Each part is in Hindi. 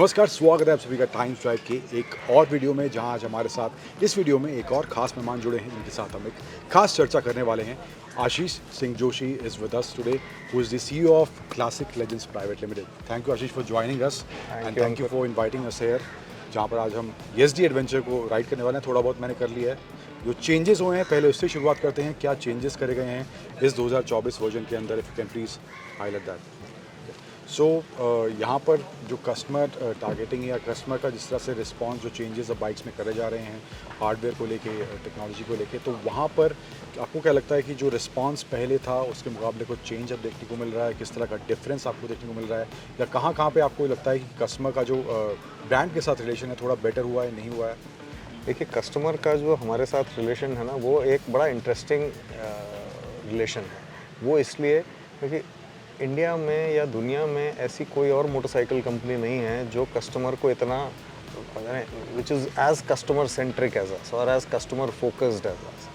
नमस्कार, स्वागत है आप सभी का टाइम्स ड्राइव के एक और वीडियो में, जहां आज हमारे साथ इस वीडियो में एक और ख़ास मेहमान जुड़े हैं, जिनके साथ हम एक ख़ास चर्चा करने वाले हैं। Ashish Singh Joshi is with us today, who is the CEO of Classic Legends Private Limited. Thank you Ashish for joining us and thank you for inviting us here, जहाँ पर आज हम एसडी एडवेंचर को राइड करने वाले हैं। थोड़ा बहुत मैंने कर लिया है, जो चेंजेस हुए हैं पहले उससे शुरुआत करते हैं। क्या चेंजेस करे गए हैं इस 2024 वर्जन के अंदर, if you can please highlight that. So यहाँ पर जो कस्टमर टारगेटिंग या कस्टमर का जिस तरह से रिस्पॉन्स, जो चेंजेस अब बाइक्स में करे जा रहे हैं हार्डवेयर को लेके, टेक्नोलॉजी को लेके, तो वहाँ पर आपको क्या लगता है कि जो रिस्पॉन्स पहले था उसके मुकाबले कुछ चेंज अब देखने को मिल रहा है? किस तरह का डिफरेंस आपको देखने को मिल रहा है, या कहाँ कहाँ पे आपको लगता है कि कस्टमर का जो ब्रांड के साथ रिलेशन है थोड़ा बेटर हुआ है, नहीं हुआ है? देखिए, कस्टमर का जो हमारे साथ रिलेशन है ना, वो एक बड़ा इंटरेस्टिंग रिलेशन है। वो इसलिए क्योंकि इंडिया में या दुनिया में ऐसी कोई और मोटरसाइकिल कंपनी नहीं है जो कस्टमर को इतना which is as customer centric as us और as customer focused as us.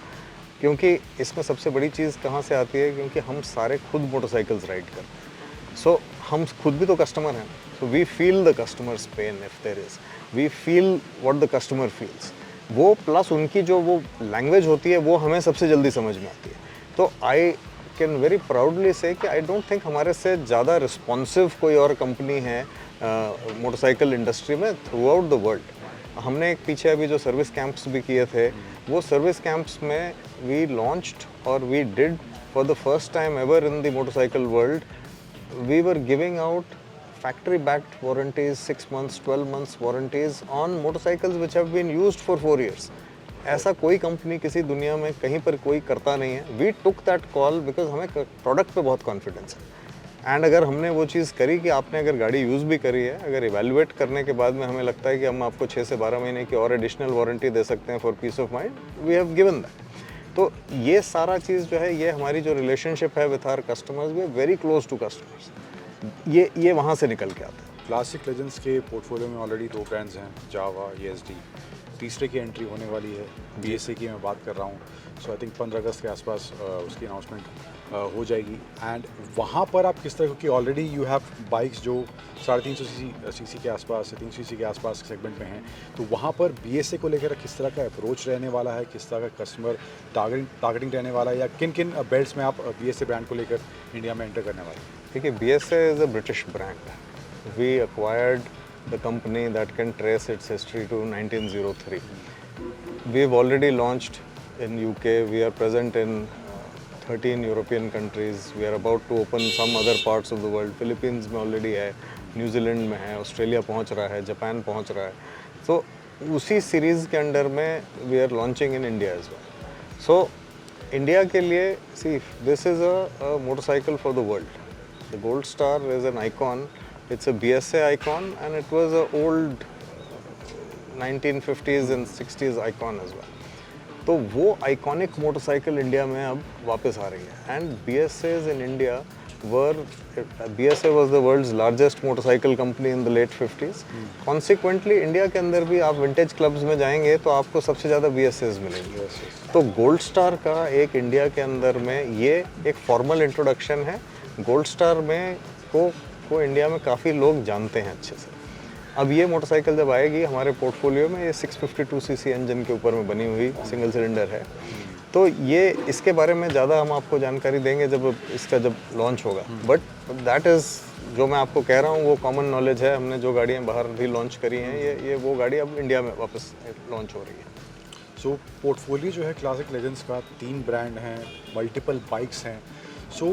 क्योंकि इसमें सबसे बड़ी चीज़ कहाँ से आती है, क्योंकि हम सारे खुद मोटरसाइकिल्स राइड करते हैं। सो हम खुद भी तो कस्टमर हैं। So we feel the customers pain if there is, we feel what the customer feels. वो प्लस उनकी जो वो लैंग्वेज होती है वो हमें सबसे जल्दी समझ में आती है। तो आई कैन वेरी प्राउडली से कि आई डोंट थिंक हमारे से ज़्यादा रिस्पॉन्सिव कोई और कंपनी है मोटरसाइकिल इंडस्ट्री में थ्रू आउट द वर्ल्ड। हमने एक पीछे अभी जो सर्विस कैंप्स भी किए थे, वो सर्विस कैंप्स में वी लॉन्च्ड और we did for the first time ever in the motorcycle world, we were giving out factory backed warranties, 6 months, 12 months warranties on motorcycles which have been used for 4 years. ऐसा कोई कंपनी किसी दुनिया में कहीं पर कोई करता नहीं है। We took that call because हमें प्रोडक्ट पे बहुत कॉन्फिडेंस है। एंड अगर हमने वो चीज़ करी कि आपने अगर गाड़ी यूज़ भी करी है, अगर इवेलुएट करने के बाद में हमें लगता है कि हम आपको 6 से 12 महीने की और एडिशनल वारंटी दे सकते हैं for peace of mind, we have given that. तो ये सारा चीज़ जो है, ये हमारी जो रिलेशनशिप है with our customers, we are very close to customers. ये वहाँ से निकल के आता है। क्लासिक लेजेंड्स के पोर्टफोलियो में ऑलरेडी 2 ब्रांड्स हैं, जावा, एसडी। तीसरे की एंट्री होने वाली है, बीएसए की मैं बात कर रहा हूँ। सो आई थिंक 15 अगस्त के आसपास उसकी अनाउंसमेंट हो जाएगी। एंड वहाँ पर आप किस तरह, क्योंकि ऑलरेडी यू हैव बाइक्स जो 350 सीसी के आसपास, 300 सीसी के आसपास सेगमेंट में हैं, तो वहाँ पर बीएसए को लेकर किस तरह का अप्रोच रहने वाला है, किस तरह का कस्टमर टारगेटिंग रहने वाला है, या किन किन बेल्ट्स में आप बीएसए ब्रांड को लेकर इंडिया में एंटर करने वाले हैं? देखिए, BSA is a British brand. We acquired the company that can trace its history to 1903. We've already launched in UK. We are present in 13 European countries. We are about to open some other parts of the world. Philippines में already है, न्यूजीलैंड में है, ऑस्ट्रेलिया पहुंच रहा है, जापान पहुंच रहा है। तो उसी सीरीज़ के अंडर में we are launching in India as well. So India के लिए, see, this is a motorcycle for the world. The Gold Star is an icon. It's a BSA icon and it was an old 1950s and 60s icon as well. तो वो आइकॉनिक मोटरसाइकिल इंडिया में अब वापस आ रही है। And BSAs in India were, BSA was the world's largest motorcycle company in the late 50s. Consequently India के अंदर भी आप विंटेज क्लब्स में जाएंगे तो आपको सबसे ज़्यादा BSAs मिलेंगे। तो गोल्ड स्टार का एक इंडिया के अंदर में ये एक फॉर्मल इंट्रोडक्शन है। गोल्ड स्टार में को इंडिया में काफ़ी लोग जानते हैं अच्छे से। अब ये मोटरसाइकिल जब आएगी हमारे पोर्टफोलियो में, ये 652 सीसी इंजन के ऊपर में बनी हुई सिंगल सिलेंडर है। तो ये इसके बारे में ज़्यादा हम आपको जानकारी देंगे जब इसका लॉन्च होगा। बट दैट इज़, जो मैं आपको कह रहा हूँ वो कॉमन नॉलेज है। हमने जो गाड़ियाँ बाहर भी लॉन्च करी हैं, ये वो गाड़ी अब इंडिया में वापस लॉन्च हो रही है। सो पोर्टफोलियो जो है क्लासिक लेजेंड्स का, 3 ब्रांड हैं, मल्टीपल बाइक्स हैं। सो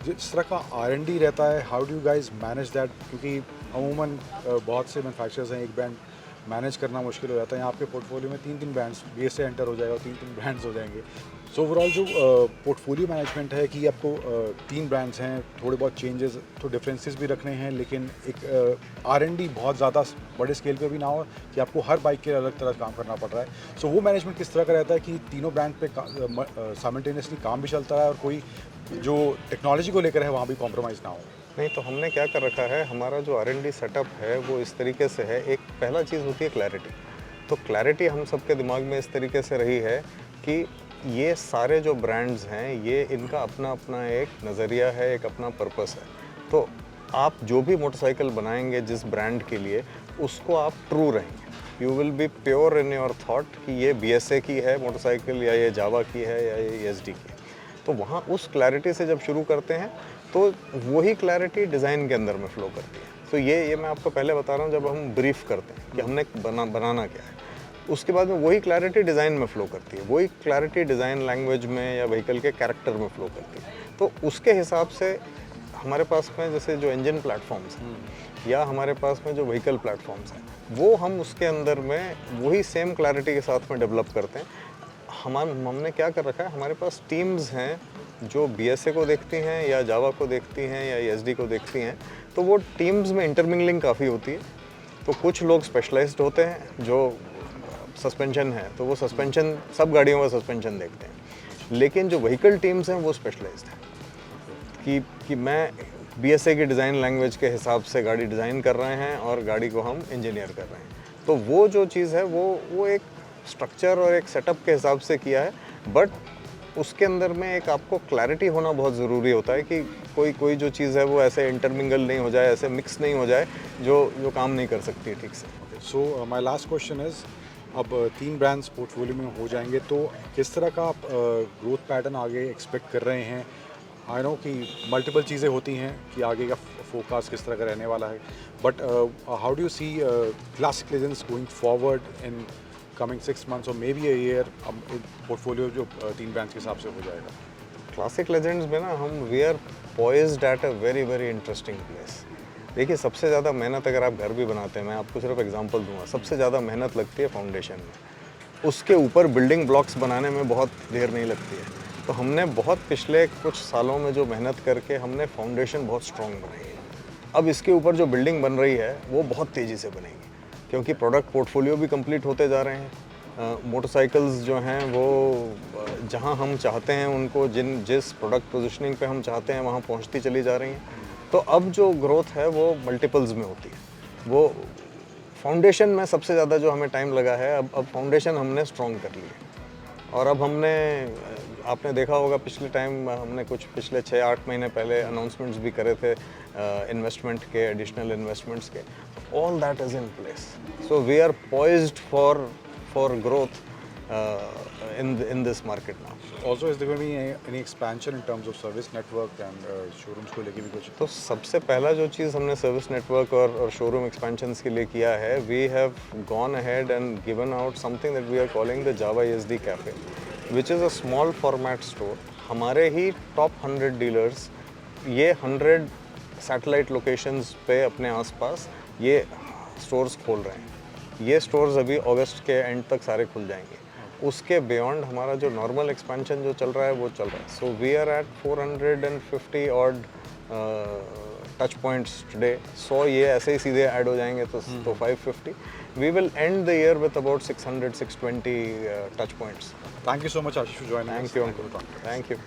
जिस तरह का R&D रहता है, how do you guys manage that? क्योंकि अमूमन बहुत से मैन्युफैक्चरर्स हैं, एक ब्रांड मैनेज करना मुश्किल हो जाता है। यहाँ आपके पोर्टफोलियो में 3 ब्रांड्स बीएसए एंटर हो जाएगा और 3 ब्रांड्स हो जाएंगे। सो ओवरऑल जो पोर्टफोलियो मैनेजमेंट है कि आपको 3 ब्रांड्स हैं, थोड़े बहुत चेंजेस तो डिफरेंसेस भी रखने हैं, लेकिन एक R&D बहुत ज़्यादा बड़े स्केल पे भी ना हो कि आपको हर बाइक के अलग तरह काम करना पड़ रहा है। सो वो मैनेजमेंट किस तरह का रहता है कि तीनों ब्रांड पे साइमल्टेनियसली काम भी चलता है और कोई जो टेक्नोलॉजी को लेकर है वहाँ भी कॉम्प्रोमाइज़ ना हो? नहीं, तो हमने क्या कर रखा है, हमारा जो R&D सेटअप है वो इस तरीके से है। एक पहला चीज़ होती है क्लैरिटी। तो क्लैरिटी हम सबके दिमाग में इस तरीके से रही है कि ये सारे जो ब्रांड्स हैं, ये इनका अपना अपना एक नज़रिया है, एक अपना पर्पस है। तो आप जो भी मोटरसाइकिल बनाएंगे जिस ब्रांड के लिए, उसको आप ट्रू रहेंगे। You will be pure in your thought कि ये BSA की है मोटरसाइकिल, या ये जावा की है, या ये ESD की है। तो वहाँ उस क्लैरिटी से जब शुरू करते हैं तो वही क्लैरिटी डिज़ाइन के अंदर में फ्लो करती है। तो ये मैं आपको पहले बता रहा हूँ, जब हम ब्रीफ करते हैं कि हमने बनाना क्या है, उसके बाद में वही क्लैरिटी डिज़ाइन में फ्लो करती है, वही क्लैरिटी डिज़ाइन लैंग्वेज में या व्हीकल के कैरेक्टर में फ्लो करती है। तो उसके हिसाब से हमारे पास में जैसे जो इंजन प्लेटफॉर्म्स हैं या हमारे पास में जो व्हीकल प्लेटफॉर्म्स हैं, वो हम उसके अंदर में वही सेम क्लैरिटी के साथ में डेवलप करते हैं। हमने क्या कर रखा है, हमारे पास टीम्स हैं जो BSA को देखती हैं या जावा को देखती हैं या ESD को देखती हैं। तो वो टीम्स में इंटरमिंगलिंग काफ़ी होती है। तो कुछ लोग स्पेशलाइज्ड होते हैं, जो सस्पेंशन है तो वो सस्पेंशन, सब गाड़ियों का सस्पेंशन देखते हैं। लेकिन जो व्हीकल टीम्स हैं वो स्पेशलाइज्ड हैं कि मैं BSA की डिज़ाइन लैंग्वेज के हिसाब से गाड़ी डिज़ाइन कर रहे हैं और गाड़ी को हम इंजीनियर कर रहे हैं। तो वो जो चीज़ है वो एक स्ट्रक्चर और एक सेटअप के हिसाब से किया है, बट उसके अंदर में एक आपको क्लैरिटी होना बहुत ज़रूरी होता है कि कोई जो चीज़ है वो ऐसे इंटरमिंगल नहीं हो जाए, ऐसे मिक्स नहीं हो जाए जो काम नहीं कर सकती ठीक से। So my last question is, अब 3 ब्रांड्स पोर्टफोलियो में हो जाएंगे तो किस तरह का आप ग्रोथ पैटर्न आगे एक्सपेक्ट कर रहे हैं? आई नो कि मल्टीपल चीज़ें होती हैं कि आगे का फोकास किस तरह का रहने वाला है, but how do you see Classic Legends going forward in coming 6 months और मे बी अ ईयर? अब पोर्टफोलियो जो 3 ब्रांड्स के हिसाब से हो जाएगा। क्लासिक लेजेंड्स में ना हम we are poised at a very very interesting place. देखिए, सबसे ज़्यादा मेहनत अगर आप घर भी बनाते हैं, मैं आपको सिर्फ एग्जांपल दूंगा, सबसे ज़्यादा मेहनत लगती है फाउंडेशन में। उसके ऊपर बिल्डिंग ब्लॉक्स बनाने में बहुत देर नहीं लगती है। तो हमने बहुत पिछले कुछ सालों में जो मेहनत करके हमने फाउंडेशन बहुत स्ट्रॉन्ग बनाई है। अब इसके ऊपर जो बिल्डिंग बन रही है वो बहुत तेज़ी से बनेगी, क्योंकि प्रोडक्ट पोर्टफोलियो भी कंप्लीट होते जा रहे हैं। मोटरसाइकिल्स जो हैं वो जहां हम चाहते हैं उनको जिस प्रोडक्ट पोजीशनिंग पे हम चाहते हैं वहां पहुंचती चली जा रही हैं। तो अब जो ग्रोथ है वो मल्टीपल्स में होती है। वो फाउंडेशन में सबसे ज़्यादा जो हमें टाइम लगा है, अब फाउंडेशन हमने स्ट्रॉन्ग कर ली है। और अब हमने, आपने देखा होगा पिछले टाइम हमने कुछ पिछले 6-8 महीने पहले अनाउंसमेंट्स भी करे थे इन्वेस्टमेंट के, एडिशनल इन्वेस्टमेंट्स के। All that is in place, so we are poised for growth in this market now. Also, is there going to be any expansion in terms of service network and showrooms को लेके भी कुछ? तो सबसे पहला जो चीज़ हमने सर्विस नेटवर्क और शोरूम एक्सपेंशंस के लिए किया है, we have gone ahead and given out something that we are calling the Jawa ESD cafe, which is a small format store. हमारे ही टॉप 100 डीलर्स ये 100 सैटेलाइट लोकेशंस पे अपने आसपास ये स्टोर्स खोल रहे हैं। ये स्टोर्स अभी अगस्त के एंड तक सारे खुल जाएंगे। उसके बियॉन्ड हमारा जो नॉर्मल एक्सपेंशन जो चल रहा है वो चल रहा है। So we are at 450 odd touch points today. 100 ये ऐसे ही सीधे ऐड हो जाएंगे तो 550। We will end the year with about 600-620 touch points. Thank you so much, Ashish, for joining us. Thank you Ankul, thank you.